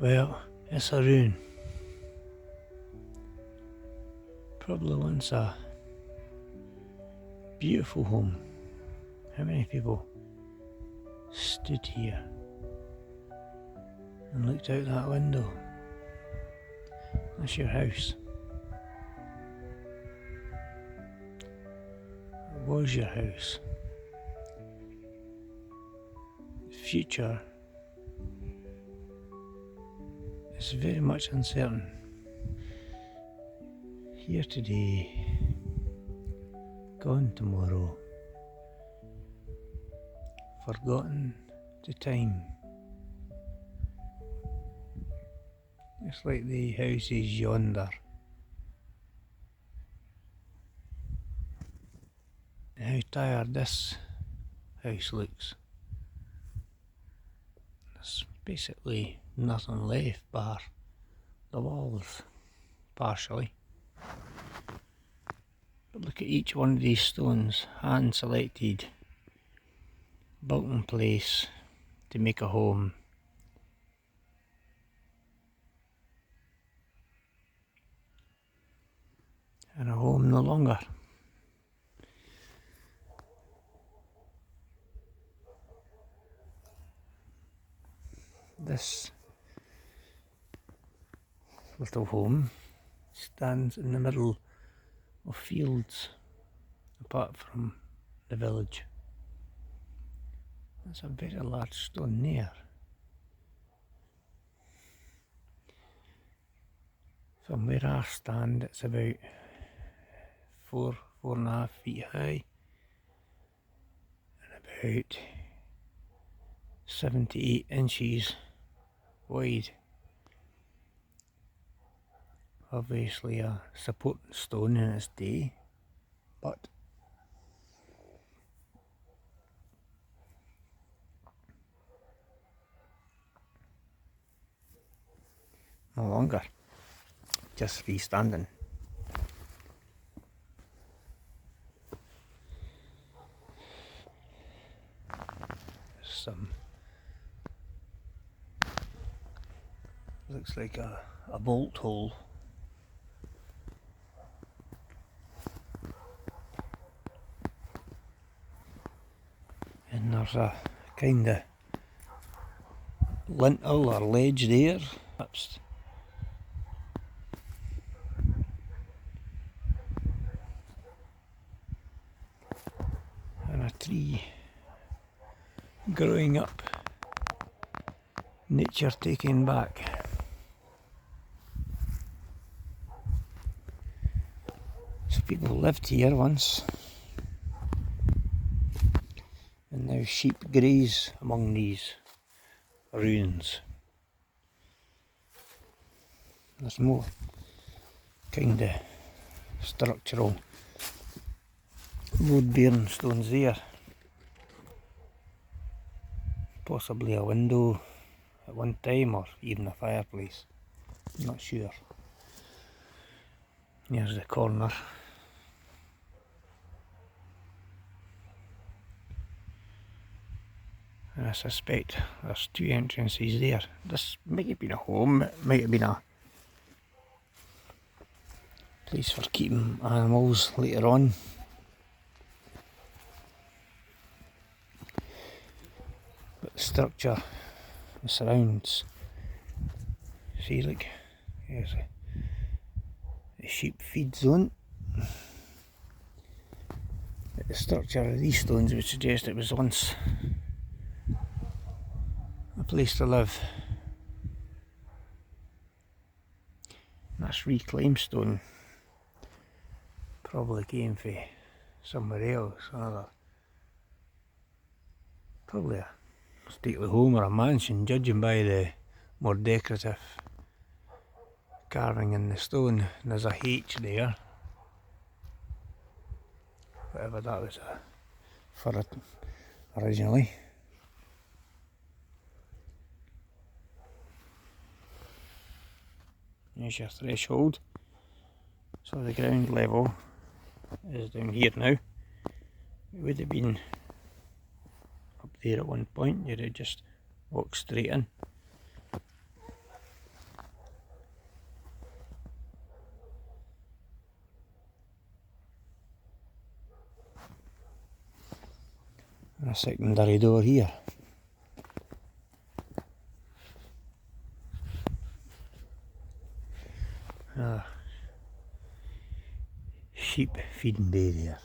Well, it's a ruin. Probably once a beautiful home. How many people stood here and looked out that window? That's your house. It was your house. The future is very much uncertain. Here today, gone tomorrow, forgotten to time. It's like the houses yonder. And how tired this house looks. There's basically nothing left bar the walls, partially. But look at each one of these stones, hand selected, built in place to make a home. And a home no longer. This little home stands in the middle of fields apart from the village. That's a very large stone there. From where I stand, it's about 4.5 feet high and about 7 to 8 inches wide. Obviously a supporting stone in its day, but no longer, just freestanding. Some looks like a bolt hole. And there's a kind of lintel or ledge there. Perhaps. And a tree growing up. Nature taken back. So people lived here once. And now sheep graze among these ruins. There's more kind of structural load-bearing stones there. Possibly a window at one time, or even a fireplace. I'm not sure. Here's the corner. And I suspect there's 2 entrances there. This might have been a home, it might have been a place for keeping animals later on. But the structure, the surrounds, see, look, here's the sheep feed zone. But the structure of these stones would suggest it was once a place to live. That's reclaimed stone. Probably came from somewhere else, probably a stately home or a mansion, judging by the more decorative carving in the stone. And there's a H there, whatever that was for it originally. There's your threshold. So the ground level is down here now. It would have been up there at one point. You'd have just walked straight in. A secondary door here. Sheep feeding bay there.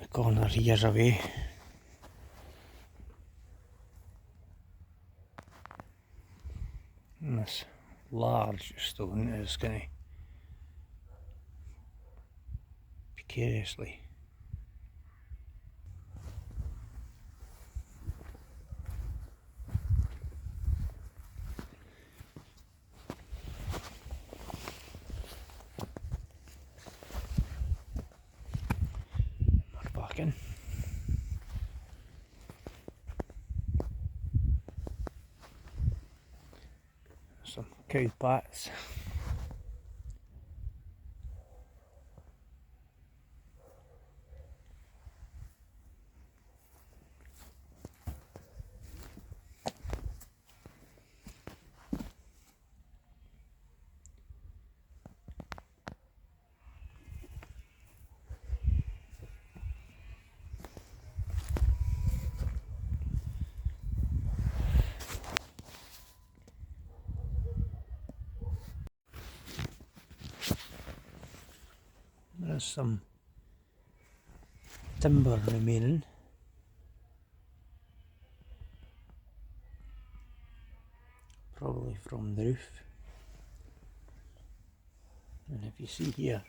The corner here's away. And this large stone is kind of precariously. More parking. Some cow pats. There's some timber remaining. Probably from the roof. And if you see here,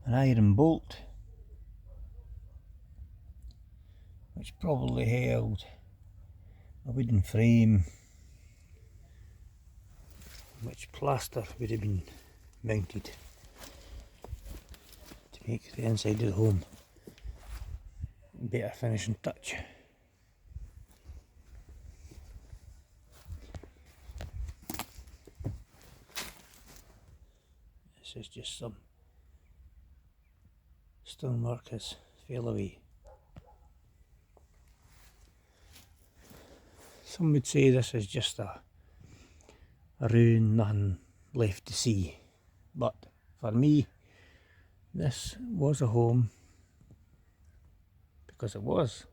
an iron bolt which probably held a wooden frame which plaster would have been mounted to make the inside of the home a better finishing touch. This is just some stonework has fell away. Some would say this is just a ruin, nothing left to see, but for me this was a home because it was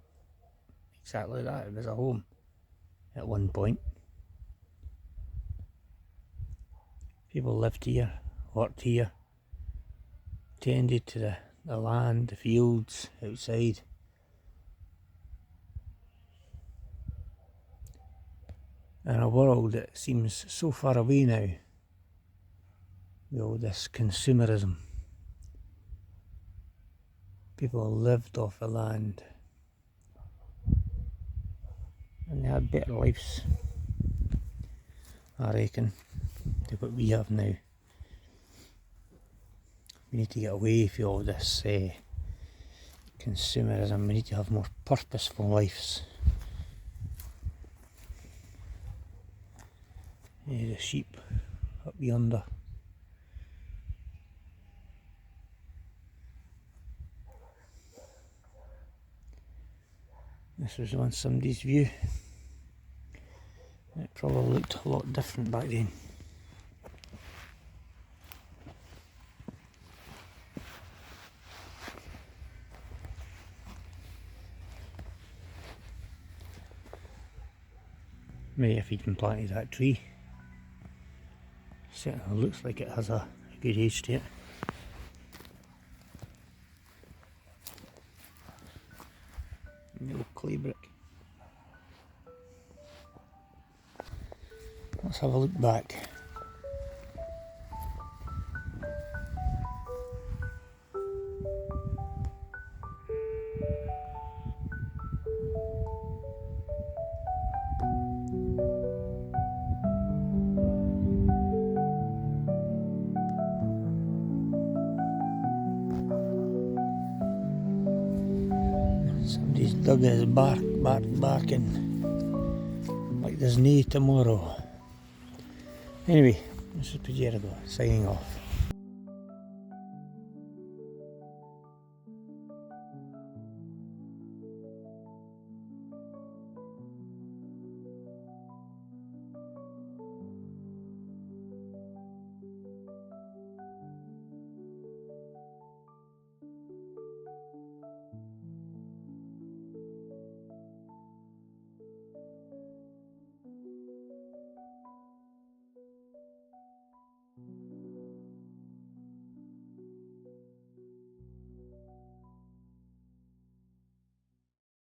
exactly that. It was a home at one point. People lived here, worked here, tended to the land, the fields outside. In a world that seems so far away now, with all this consumerism, people lived off the land and they had better lives, I reckon, than what we have now. We need to get away from all this consumerism. We need to have more purposeful lives. The sheep up yonder. This was once somebody's view. It probably looked a lot different back then. May have even planted that tree. Certainly looks like it has a good age to it. The old clay brick. Let's have a look back. Somebody's dug his barking like there's no tomorrow. Anyway, this is Pajero signing off.